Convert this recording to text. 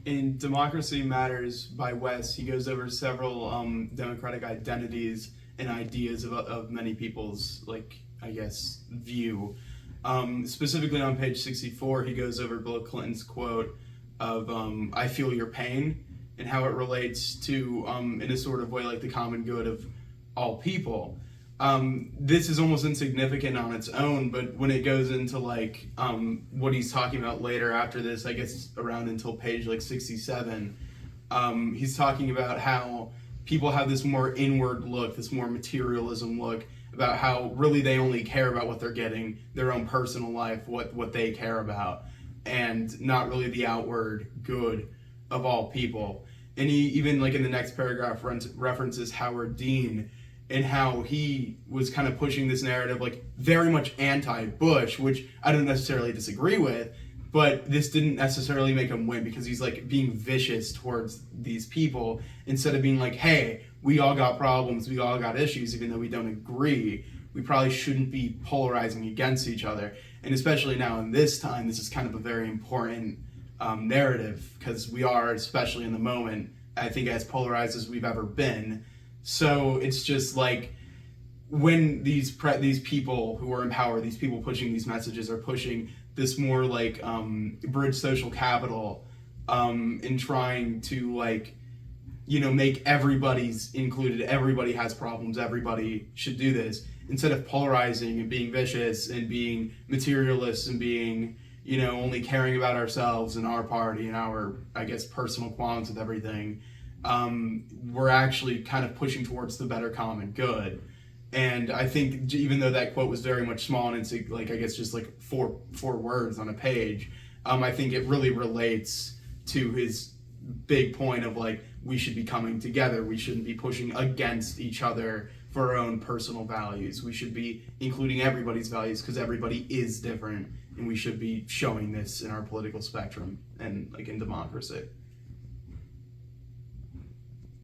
in Democracy Matters by Wes, he goes over several democratic identities and ideas of many people's, like, I guess, view. Specifically on page 64, he goes over Bill Clinton's quote of "I feel your pain" and how it relates to, in a sort of way, like the common good of all people. This is almost insignificant on its own, but when it goes into like what he's talking about later after this, I guess around until page like 67, he's talking about how people have this more inward look, this more materialism look, about how really they only care about what they're getting, their own personal life, what they care about, and not really the outward good of all people. And he even, like in the next paragraph, references Howard Dean and how he was kind of pushing this narrative, like very much anti-Bush, which I don't necessarily disagree with, but this didn't necessarily make him win because he's like being vicious towards these people instead of being like, hey, we all got problems, we all got issues, even though we don't agree. We probably shouldn't be polarizing against each other. And especially now in this time, this is kind of a very important narrative because we are, especially in the moment, I think as polarized as we've ever been. So it's just like when these people who are in power, these people pushing these messages are pushing this more like bridge social capital in trying to like, you know, make everybody's included, everybody has problems, everybody should do this, instead of polarizing and being vicious and being materialists and being, you know, only caring about ourselves and our party and our, I guess, personal qualms with everything. We're actually kind of pushing towards the better common good. And I think even though that quote was very much small and it's like, I guess just like four words on a page, I think it really relates to his big point of like, we should be coming together. We shouldn't be pushing against each other for our own personal values. We should be including everybody's values because everybody is different, and we should be showing this in our political spectrum and like in democracy.